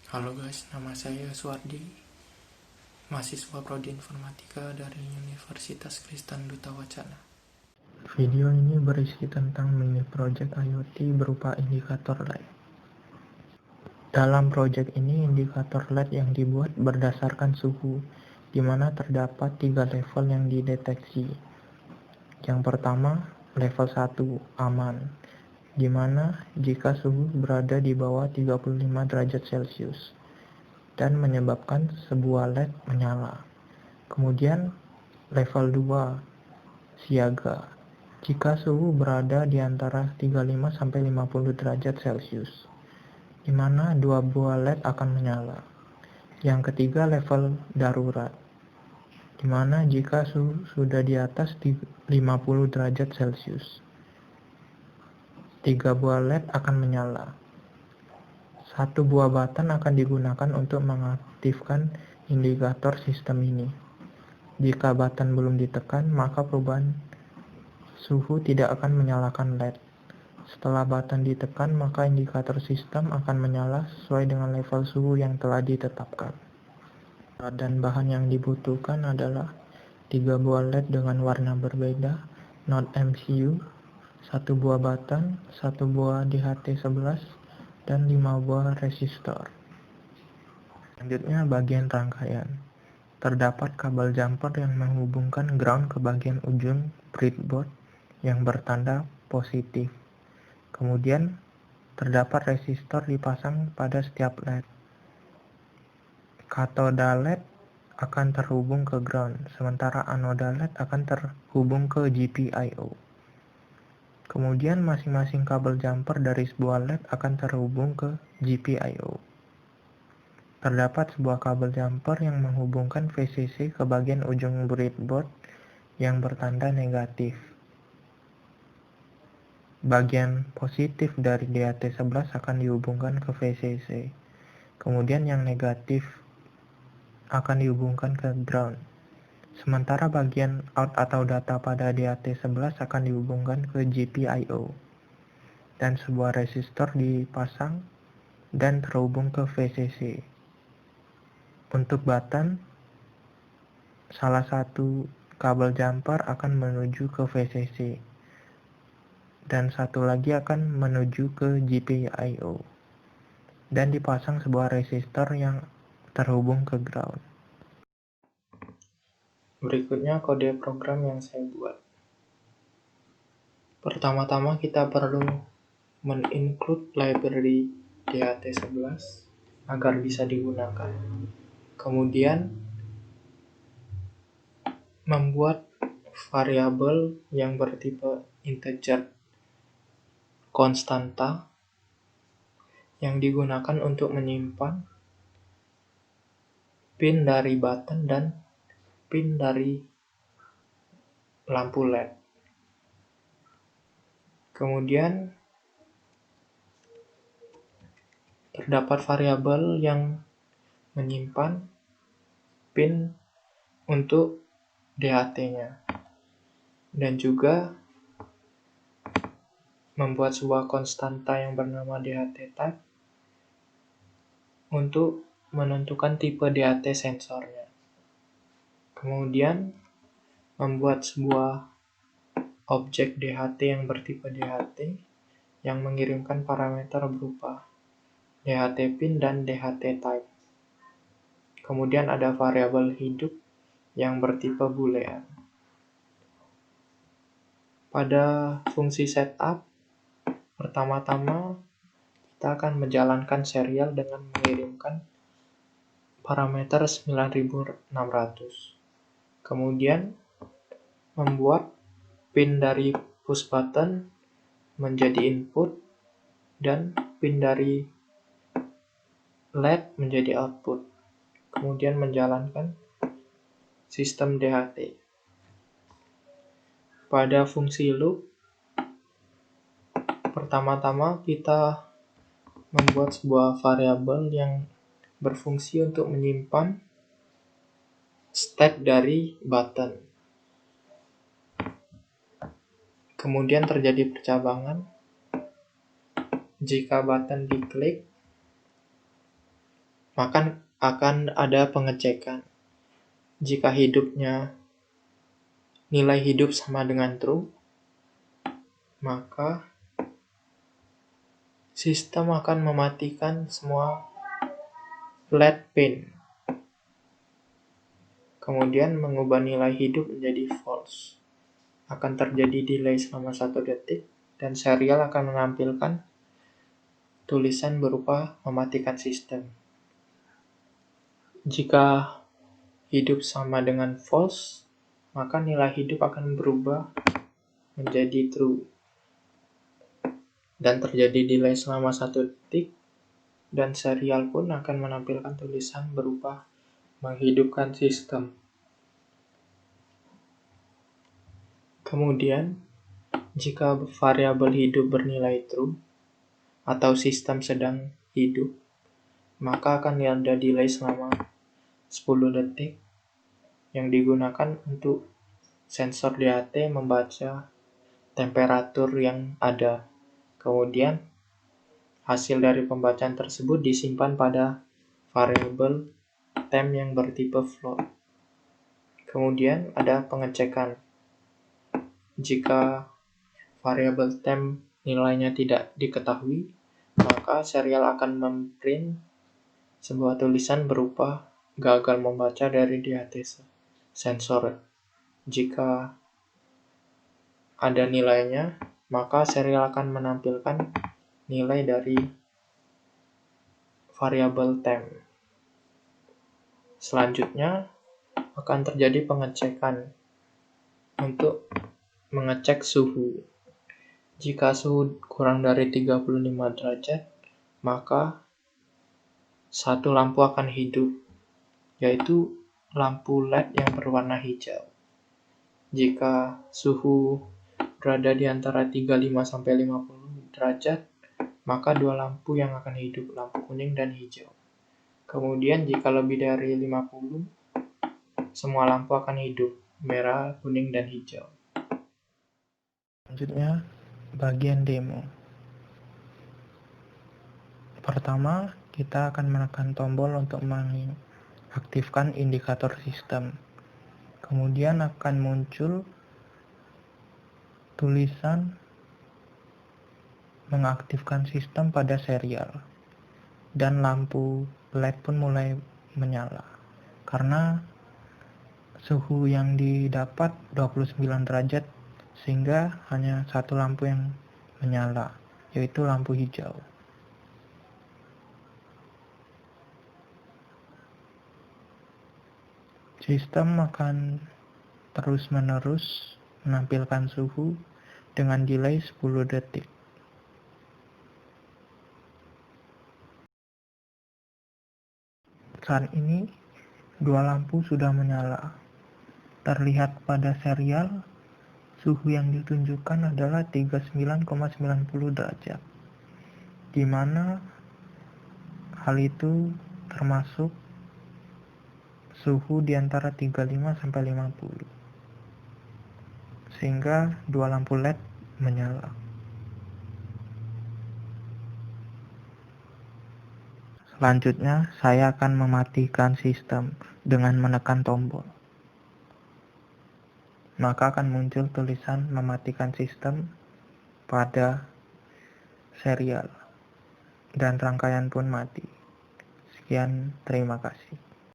Halo guys, nama saya Suwardi, mahasiswa Prodi Informatika dari Universitas Kristen Duta Wacana. Video ini berisi tentang mini project IoT berupa indikator LED. Dalam project ini, indikator LED yang dibuat berdasarkan suhu, di mana terdapat 3 level yang dideteksi. Yang pertama, level 1, aman, di mana jika suhu berada di bawah 35 derajat Celcius dan menyebabkan sebuah LED menyala. Kemudian level 2, siaga, jika suhu berada di antara 35-50 derajat Celcius, di mana dua buah LED akan menyala. Yang ketiga, level darurat, di mana jika suhu sudah di atas 50 derajat Celcius, 3 buah LED akan menyala. 1 buah button akan digunakan untuk mengaktifkan indikator sistem ini. Jika button belum ditekan, maka perubahan suhu tidak akan menyalakan LED. Setelah button ditekan, maka indikator sistem akan menyala sesuai dengan level suhu yang telah ditetapkan. Dan bahan yang dibutuhkan adalah 3 buah LED dengan warna berbeda, Node MCU, 1 buah button, 1 buah DHT11, dan 5 buah resistor. Selanjutnya bagian rangkaian. Terdapat kabel jumper yang menghubungkan ground ke bagian ujung breadboard yang bertanda positif. Kemudian terdapat resistor dipasang pada setiap LED. Katoda LED akan terhubung ke ground, sementara anoda LED akan terhubung ke GPIO. Kemudian masing-masing kabel jumper dari sebuah LED akan terhubung ke GPIO. Terdapat sebuah kabel jumper yang menghubungkan VCC ke bagian ujung breadboard yang bertanda negatif. Bagian positif dari DHT11 akan dihubungkan ke VCC. Kemudian yang negatif akan dihubungkan ke ground. Sementara bagian out atau data pada DHT11 akan dihubungkan ke GPIO. Dan sebuah resistor dipasang dan terhubung ke VCC. Untuk button, salah satu kabel jumper akan menuju ke VCC. Dan satu lagi akan menuju ke GPIO. Dan dipasang sebuah resistor yang terhubung ke ground. Berikutnya kode program yang saya buat. Pertama-tama kita perlu men-include library DHT11 agar bisa digunakan. Kemudian membuat variabel yang bertipe integer konstanta yang digunakan untuk menyimpan pin dari button dan pin dari lampu LED. Kemudian terdapat variabel yang menyimpan pin untuk DHT-nya. Dan juga membuat sebuah konstanta yang bernama DHT type untuk menentukan tipe DHT sensornya. Kemudian membuat sebuah objek DHT yang bertipe DHT yang mengirimkan parameter berupa DHT pin dan DHT type. Kemudian ada variabel hidup yang bertipe boolean. Pada fungsi setup, pertama-tama kita akan menjalankan serial dengan mengirimkan parameter 9600. Kemudian membuat pin dari push button menjadi input dan pin dari LED menjadi output. Kemudian menjalankan sistem DHT. Pada fungsi loop, pertama-tama kita membuat sebuah variabel yang berfungsi untuk menyimpan state dari button. Kemudian terjadi percabangan. Jika button diklik, maka akan ada pengecekan. Jika nilai hidup sama dengan true, maka sistem akan mematikan semua LED pin. Kemudian mengubah nilai hidup menjadi false. Akan terjadi delay selama 1 detik dan serial akan menampilkan tulisan berupa mematikan sistem. Jika hidup sama dengan false, maka nilai hidup akan berubah menjadi true. Dan terjadi delay selama 1 detik, dan serial pun akan menampilkan tulisan berupa menghidupkan sistem. Kemudian, jika variabel hidup bernilai true, atau sistem sedang hidup, maka akan ada delay selama 10 detik yang digunakan untuk sensor DHT membaca temperatur yang ada. Kemudian, hasil dari pembacaan tersebut disimpan pada variabel temp yang bertipe float. Kemudian ada pengecekan. Jika variabel temp nilainya tidak diketahui, maka serial akan memprint sebuah tulisan berupa gagal membaca dari DHT sensor. Jika ada nilainya, maka serial akan menampilkan nilai dari variabel temp. Selanjutnya akan terjadi pengecekan untuk mengecek suhu. Jika suhu kurang dari 35 derajat, maka satu lampu akan hidup, yaitu lampu LED yang berwarna hijau. Jika suhu berada di antara 35-50 derajat, maka 2 lampu yang akan hidup, lampu kuning dan hijau. Kemudian jika lebih dari 50, semua lampu akan hidup, merah, kuning, dan hijau. Selanjutnya, bagian demo. Pertama, kita akan menekan tombol untuk mengaktifkan indikator sistem. Kemudian akan muncul tulisan mengaktifkan sistem pada serial. Dan lampu LED pun mulai menyala. Karena suhu yang didapat 29 derajat, sehingga hanya satu lampu yang menyala, yaitu lampu hijau. Sistem akan terus-menerus menampilkan suhu dengan delay 10 detik. Saat ini, 2 lampu sudah menyala. Terlihat pada serial, suhu yang ditunjukkan adalah 39,90 derajat, di mana hal itu termasuk suhu di antara 35-50, sehingga 2 lampu LED menyala. Selanjutnya, saya akan mematikan sistem dengan menekan tombol. Maka akan muncul tulisan mematikan sistem pada serial, dan rangkaian pun mati. Sekian, terima kasih.